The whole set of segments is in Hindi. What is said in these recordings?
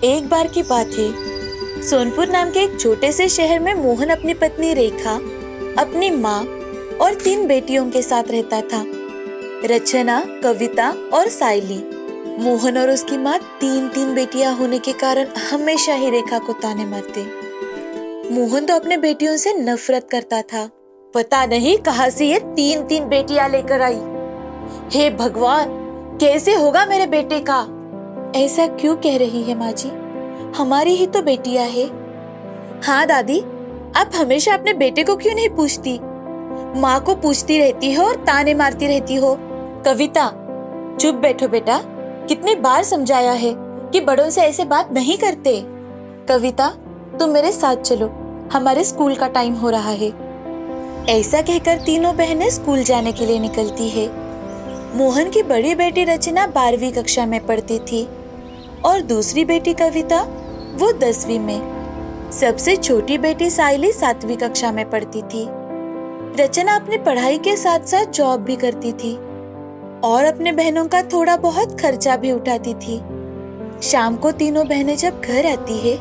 एक बार की बात है, सोनपुर नाम के एक छोटे से शहर में मोहन अपनी पत्नी रेखा, अपनी माँ और 3 बेटियों के साथ रहता था। रचना, कविता और साइली। मोहन और उसकी माँ 3 बेटियां होने के कारण हमेशा ही रेखा को ताने मारते। मोहन तो अपने बेटियों से नफरत करता था। पता नहीं कहाँ से ये 3 बेटियां लेकर आई। हे भगवान, कैसे होगा मेरे बेटे का? ऐसा क्यों कह रही है माँ जी? हमारी ही तो बेटियां है। हाँ दादी, आप हमेशा अपने बेटे को क्यों नहीं पूछती? माँ को पूछती रहती हो और ताने मारती रहती हो। कविता, चुप बैठो बेटा। कितनी बार समझाया है कि बड़ों से ऐसे बात नहीं करते। कविता, तुम मेरे साथ चलो, हमारे स्कूल का टाइम हो रहा है। ऐसा कहकर तीनों बहनें स्कूल जाने के लिए निकलती है। मोहन की बड़ी बेटी रचना 12वीं कक्षा में पढ़ती थी और दूसरी बेटी कविता वो 10वीं में। सबसे छोटी बेटी साइली 7वीं कक्षा में पढ़ती थी। रचना अपनी पढ़ाई के साथ साथ जॉब भी करती थी और अपने बहनों का थोड़ा बहुत खर्चा भी उठाती थी। शाम को तीनों बहनें जब घर आती है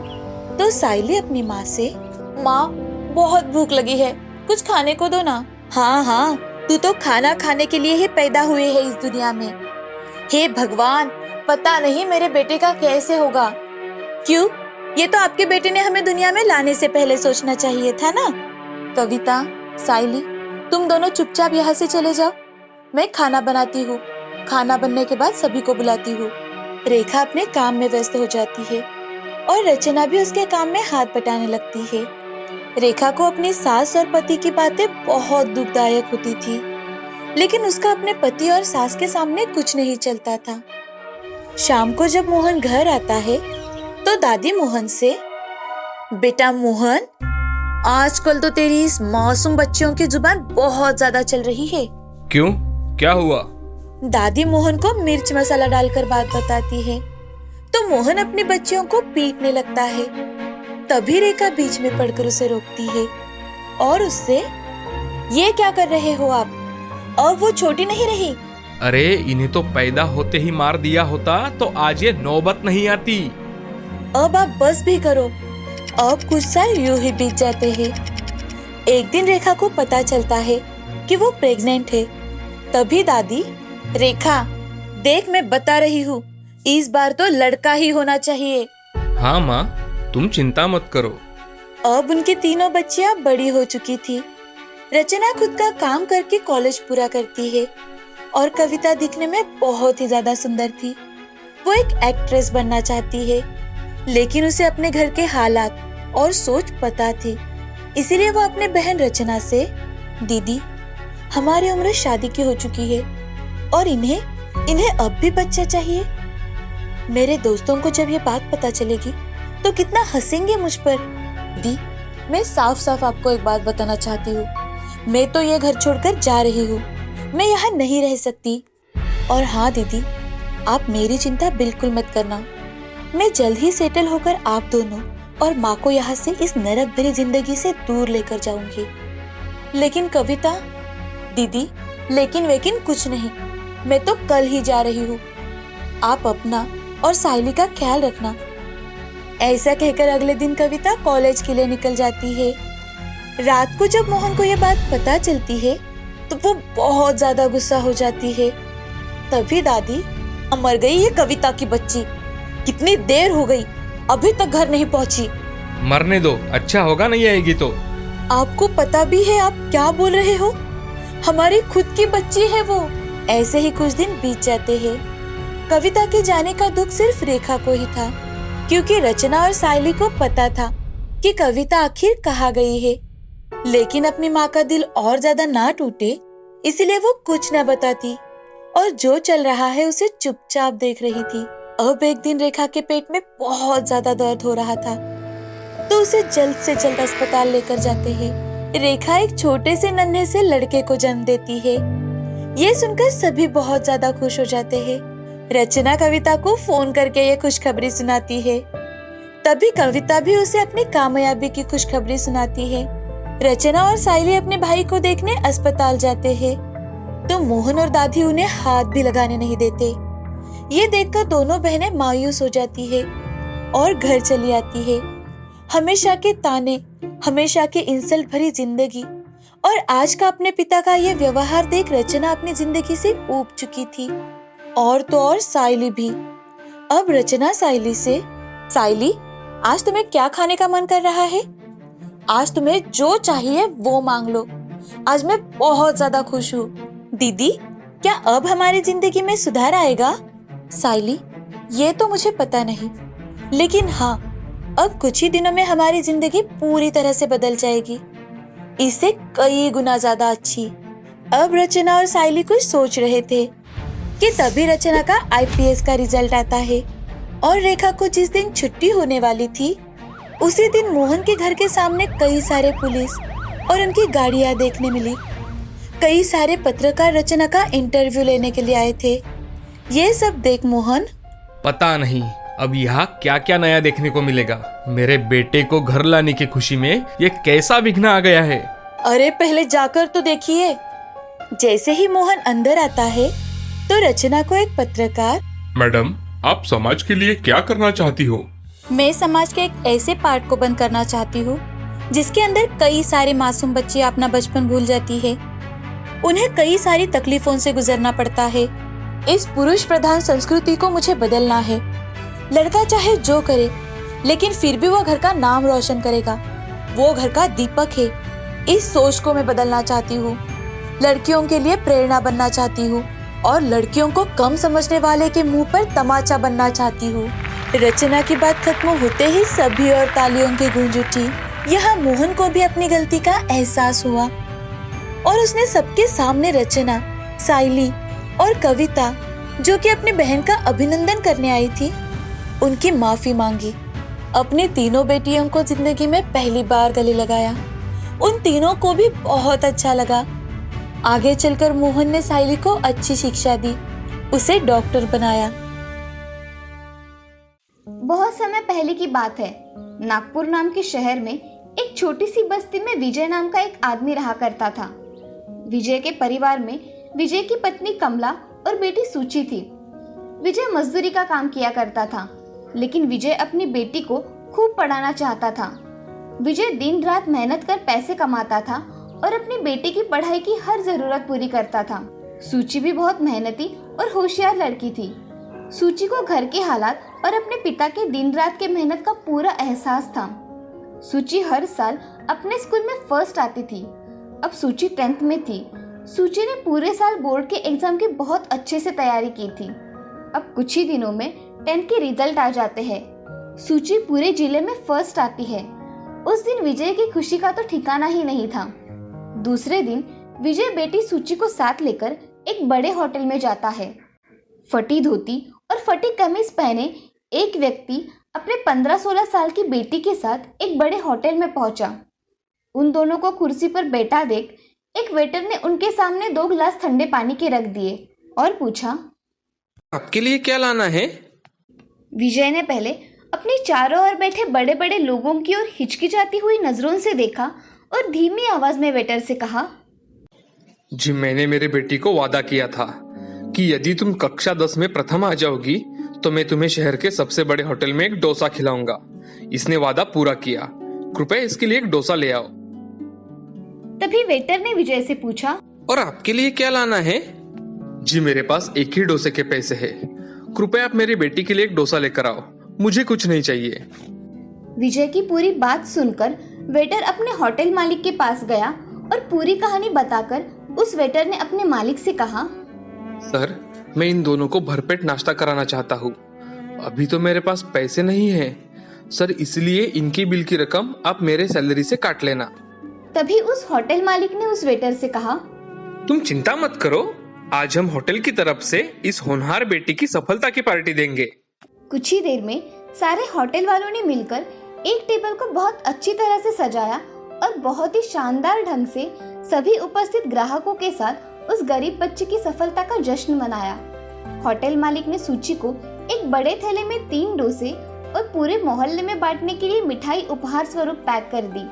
तो साइली अपनी माँ से, माँ बहुत भूख लगी है, कुछ खाने को दो ना। हाँ हाँ, तू तो खाना खाने के लिए ही पैदा हुए है इस दुनिया में। हे भगवान, पता नहीं मेरे बेटे का कैसे होगा। क्यों? ये तो आपके बेटे ने हमें दुनिया में लाने से पहले सोचना चाहिए था ना। कविता, साइली, तुम दोनों चुपचाप यहाँ से चले जाओ, मैं खाना बनाती हूँ। खाना बनने के बाद सभी को बुलाती हूँ। रेखा अपने काम में व्यस्त हो जाती है और रचना भी उसके काम में हाथ बटाने लगती है। रेखा को अपनी सास और पति की बातें बहुत दुखदायक होती थी, लेकिन उसका अपने पति और सास के सामने कुछ नहीं चलता था। शाम को जब मोहन घर आता है तो दादी मोहन से, बेटा मोहन, आजकल तो तेरी इस मासूम बच्चियों की जुबान बहुत ज्यादा चल रही है। क्यों, क्या हुआ? दादी मोहन को मिर्च मसाला डालकर बात बताती है तो मोहन अपनी बच्चियों को पीटने लगता है। तभी रेखा बीच में पड़कर उसे रोकती है और उससे, ये क्या कर रहे हो आप? और वो छोटी नहीं रही? अरे, इन्हें तो पैदा होते ही मार दिया होता तो आज ये नौबत नहीं आती। अब आप बस भी करो। अब कुछ साल यूं ही बीत जाते हैं। एक दिन रेखा को पता चलता है कि वो प्रेग्नेंट है। तभी दादी, रेखा देख, मैं बता रही हूँ, इस बार तो लड़का ही होना चाहिए। हाँ माँ, तुम चिंता मत करो। अब उनकी तीनों बच्चियां बड़ी हो चुकी थी। रचना खुद का काम करके कॉलेज पूरा करती है और कविता दिखने में बहुत ही ज्यादा सुंदर थी। वो एक एक्ट्रेस बनना चाहती है, लेकिन उसे अपने घर के हालात और सोच पता थी। इसीलिए वो अपने बहन रचना से, दीदी, हमारी उम्र शादी की हो चुकी है और इन्हें अब भी बच्चा चाहिए। मेरे दोस्तों को जब ये बात पता चलेगी तो कितना हंसेंगे मुझ पर। दी, मैं साफ साफ आपको एक बात बताना चाहती हूँ, मैं तो ये घर छोड़कर जा रही हूँ। मैं यहाँ नहीं रह सकती। और हाँ दीदी, आप मेरी चिंता बिल्कुल मत करना। मैं जल्द ही सेटल होकर आप दोनों और माँ को यहाँ से इस नरक भरी जिंदगी से दूर लेकर जाऊंगी। लेकिन कविता, दीदी, लेकिन वेकिन कुछ नहीं, मैं तो कल ही जा रही हूँ। आप अपना और साइली का ख्याल रखना। ऐसा कहकर अगले दिन कविता कॉलेज के लिए निकल जाती है। रात को जब मोहन को ये बात पता चलती है तो वो बहुत ज्यादा गुस्सा हो जाती है। तभी दादी, मर गई ये कविता की बच्ची, कितनी देर हो गई, अभी तक घर नहीं पहुंची। मरने दो, अच्छा होगा नहीं आएगी तो। आपको पता भी है आप क्या बोल रहे हो? हमारी खुद की बच्ची है वो। ऐसे ही कुछ दिन बीत जाते हैं। कविता के जाने का दुख सिर्फ रेखा को ही था, क्योंकि रचना और साइली को पता था कि कविता आखिर कहाँ गई है। लेकिन अपनी माँ का दिल और ज्यादा ना टूटे, इसलिए वो कुछ न बताती और जो चल रहा है उसे चुपचाप देख रही थी। अब एक दिन रेखा के पेट में बहुत ज्यादा दर्द हो रहा था तो उसे जल्द से जल्द अस्पताल लेकर जाते हैं। रेखा एक छोटे से नन्हे से लड़के को जन्म देती है। ये सुनकर सभी बहुत ज्यादा खुश हो जाते हैं। रचना कविता को फोन करके ये खुशखबरी सुनाती है। तभी कविता भी उसे अपनी कामयाबी की खुशखबरी सुनाती है। रचना और साइली अपने भाई को देखने अस्पताल जाते हैं तो मोहन और दादी उन्हें हाथ भी लगाने नहीं देते। ये देखकर दोनों बहनें मायूस हो जाती है। और घर चली आती है। हमेशा के ताने, हमेशा के इंसल्ट भरी जिंदगी और आज का अपने पिता का ये व्यवहार देख रचना अपनी जिंदगी से ऊब चुकी थी। और तो और साइली भी। अब रचना साइली से, साइली, आज तुम्हें क्या खाने का मन कर रहा है? आज तुम्हें जो चाहिए वो मांग लो। आज मैं बहुत ज्यादा खुश हूँ। दीदी, क्या अब हमारी जिंदगी में सुधार आएगा? साइली, ये तो मुझे पता नहीं, लेकिन हाँ, अब कुछ ही दिनों में हमारी जिंदगी पूरी तरह से बदल जाएगी, इससे कई गुना ज्यादा अच्छी। अब रचना और साइली कुछ सोच रहे थे कि तभी रचना का आईपीएस का रिजल्ट आता है और रेखा को जिस दिन छुट्टी होने वाली थी उसी दिन मोहन के घर के सामने कई सारे पुलिस और उनकी गाड़ियां देखने मिली। कई सारे पत्रकार रचना का इंटरव्यू लेने के लिए आए थे। ये सब देख मोहन, पता नहीं अब यहाँ क्या क्या नया देखने को मिलेगा। मेरे बेटे को घर लाने की खुशी में ये कैसा विघ्न आ गया है। अरे पहले जाकर तो देखिए। जैसे ही मोहन अंदर आता है तो रचना को एक पत्रकार, मैडम, आप समाज के लिए क्या करना चाहती हो? मैं समाज के एक ऐसे पार्ट को बंद करना चाहती हूँ जिसके अंदर कई सारे मासूम बच्चे अपना बचपन भूल जाती है। उन्हें कई सारी तकलीफों से गुजरना पड़ता है। इस पुरुष प्रधान संस्कृति को मुझे बदलना है। लड़का चाहे जो करे, लेकिन फिर भी वो घर का नाम रोशन करेगा। वो घर का दीपक है। इस सोच को मैं बदलना चाहती हूँ। लड़कियों के लिए प्रेरणा बनना चाहती हूँ और लड़कियों को कम समझने वाले के मुंह पर तमाचा बनना चाहती हूँ। रचना की बात खत्म होते ही सभी और तालियों की गूंज उठी। यहाँ मोहन को भी अपनी गलती का एहसास हुआ और उसने सबके सामने रचना, साइली और कविता, जो कि अपनी बहन का अभिनंदन करने आई थी, उनकी माफी मांगी। अपनी तीनों बेटियों को जिंदगी में पहली बार गले लगाया। उन तीनों को भी बहुत अच्छा लगा। आगे चलकर मोहन ने साइली को अच्छी शिक्षा दी, उसे डॉक्टर बनाया। बहुत समय पहले की बात है। नागपुर नाम के शहर में एक छोटी सी बस्ती में विजय नाम का एक आदमी रहा करता था। विजय के परिवार में विजय की पत्नी कमला और बेटी सूची थी। विजय मजदूरी का काम किया करता था, लेकिन विजय अपनी बेटी को खूब पढ़ाना चाहता था। विजय दिन रात मेहनत कर पैसे कमाता था और अपनी बेटी की पढ़ाई की हर जरूरत पूरी करता था। सूची भी बहुत मेहनती और होशियार लड़की थी। सूची को घर के हालात और अपने पिता के दिन रात के मेहनत का पूरा एहसास था। सूची हर साल अपने स्कूल में फर्स्ट आती थी। अब सूची 10th में थी। सूची ने पूरे साल बोर्ड के एग्जाम की बहुत अच्छे से तैयारी की थी। अब कुछ ही दिनों में 10th के रिजल्ट आ जाते हैं। सूची पूरे जिले में फर्स्ट आती है। उस दिन विजय की खुशी का तो ठिकाना ही नहीं था। दूसरे दिन विजय बेटी सूची को साथ लेकर एक बड़े होटल में जाता है। फटी धोती और फटी कमीज पहने एक व्यक्ति अपने 15-16 साल की बेटी के साथ एक बड़े होटल में पहुंचा। उन दोनों को कुर्सी पर बैठा देख एक वेटर ने उनके सामने 2 गिलास ठंडे पानी के रख दिए और पूछा, आपके लिए क्या लाना है? विजय ने पहले अपनी चारों ओर बैठे बड़े बड़े लोगों की ओर हिचकिचाती हुई नजरों से देखा और धीमी आवाज में वेटर से कहा, जी, मैंने मेरे बेटी को वादा किया था कि यदि तुम कक्षा 10 में प्रथम आ जाओगी तो मैं तुम्हें शहर के सबसे बड़े होटल में एक डोसा खिलाऊंगा। इसने वादा पूरा किया। कृपया इसके लिए एक डोसा ले आओ। तभी वेटर ने विजय से पूछा, और आपके लिए क्या लाना है? जी, मेरे पास एक ही डोसे के पैसे हैं। कृपया आप मेरी बेटी के लिए एक डोसा लेकर आओ। मुझे कुछ नहीं चाहिए। विजय की पूरी बात सुनकर वेटर अपने होटल मालिक के पास गया और पूरी कहानी बताकर उस वेटर ने अपने मालिक से कहा, सर, मैं इन दोनों को भरपेट नाश्ता कराना चाहता हूँ। अभी तो मेरे पास पैसे नहीं है सर, इसलिए इनकी बिल की रकम आप मेरे सैलरी से काट लेना। तभी उस होटल मालिक ने उस वेटर से कहा, तुम चिंता मत करो, आज हम होटल की तरफ से इस होनहार बेटी की सफलता की पार्टी देंगे। कुछ ही देर में सारे होटल वालों ने मिलकर एक टेबल को बहुत अच्छी तरह से सजाया और बहुत ही शानदार ढंग से सभी उपस्थित ग्राहकों के साथ उस गरीब बच्चे की सफलता का जश्न मनाया। होटल मालिक ने सूची को एक बड़े थैले में 3 डोसे और पूरे मोहल्ले में बांटने के लिए मिठाई उपहार स्वरूप पैक कर दी।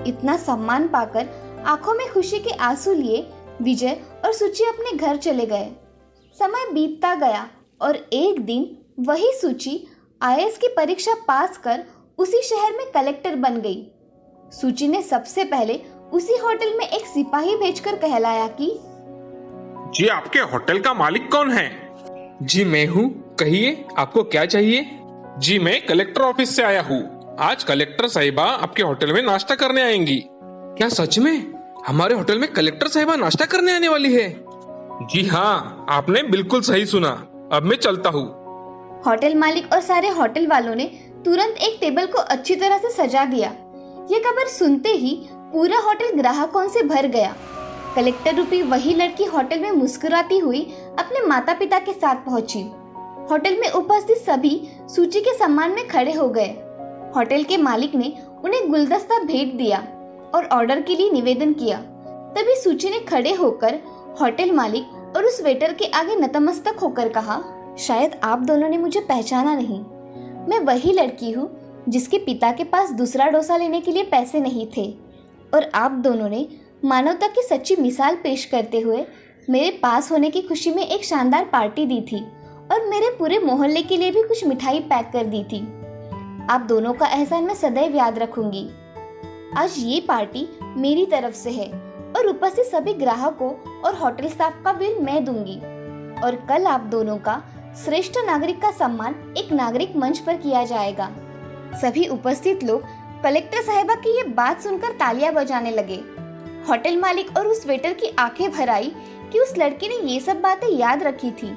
इतना सम्मान पाकर आंखों में खुशी के आंसू लिए विजय और सूची अपने घर चले गए। समय बीतता गया और एक दिन वही सूची आईएएस की परीक्षा पास कर उसी शहर में कलेक्टर बन गई। सूची ने सबसे पहले उसी होटल में एक सिपाही भेजकर कहलाया कि जी आपके होटल का मालिक कौन है? जी मैं हूँ, कहिए आपको क्या चाहिए। जी मैं कलेक्टर ऑफिस से आया हूँ। आज कलेक्टर साहिबा आपके होटल में नाश्ता करने आएंगी। क्या सच में हमारे होटल में कलेक्टर साहिबा नाश्ता करने आने वाली है? जी हाँ, आपने बिल्कुल सही सुना। अब मैं चलता हूँ। होटल मालिक और सारे होटल वालों ने तुरंत एक टेबल को अच्छी तरह से सजा दिया। ये खबर सुनते ही पूरा होटल ग्राहकों से भर गया। कलेक्टर रूपी वही लड़की होटल में मुस्कुराती हुई अपने माता पिता के साथ पहुंची। होटल में उपस्थित सभी सूची के सम्मान में खड़े हो गए। होटल के मालिक ने उन्हें गुलदस्ता भेंट दिया और ऑर्डर के लिए निवेदन किया। तभी सूची ने खड़े होकर होटल मालिक और उस वेटर के आगे नतमस्तक होकर कहा, शायद आप दोनों ने मुझे पहचाना नहीं। मैं वही लड़की हूँ जिसके पिता के पास दूसरा डोसा लेने के लिए पैसे नहीं थे, और आप दोनों ने मानवता की सच्ची मिसाल पेश करते हुए मेरे पास होने की खुशी में एक शानदार पार्टी दी थी और मेरे पूरे मोहल्ले के लिए भी कुछ मिठाई पैक कर दी थी। आप दोनों का एहसान मैं सदैव याद रखूंगी। आज ये पार्टी मेरी तरफ से है और उपस्थित सभी ग्राहकों और होटल स्टाफ का बिल मैं दूंगी, और कल आप दोनों का श्रेष्ठ नागरिक का सम्मान एक नागरिक मंच पर किया जाएगा। सभी उपस्थित लोग कलेक्टर साहिबा की ये बात सुनकर तालियां बजाने लगे। होटल मालिक और उस वेटर की आंखें भर आई कि उस लड़की ने ये सब बातें याद रखी थी।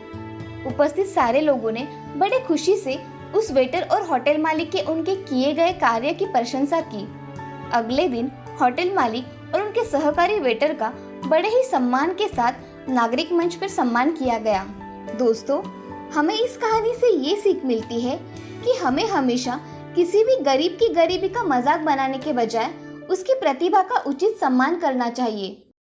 उपस्थित सारे लोगों ने बड़े खुशी से उस वेटर और होटल मालिक के उनके किए गए कार्य की प्रशंसा की। अगले दिन होटल मालिक और उनके सहकारी वेटर का बड़े ही सम्मान के साथ नागरिक मंच पर सम्मान किया गया। दोस्तों, हमें इस कहानी से ये सीख मिलती है कि हमें हमेशा किसी भी गरीब की गरीबी का मजाक बनाने के बजाय उसकी प्रतिभा का उचित सम्मान करना चाहिए।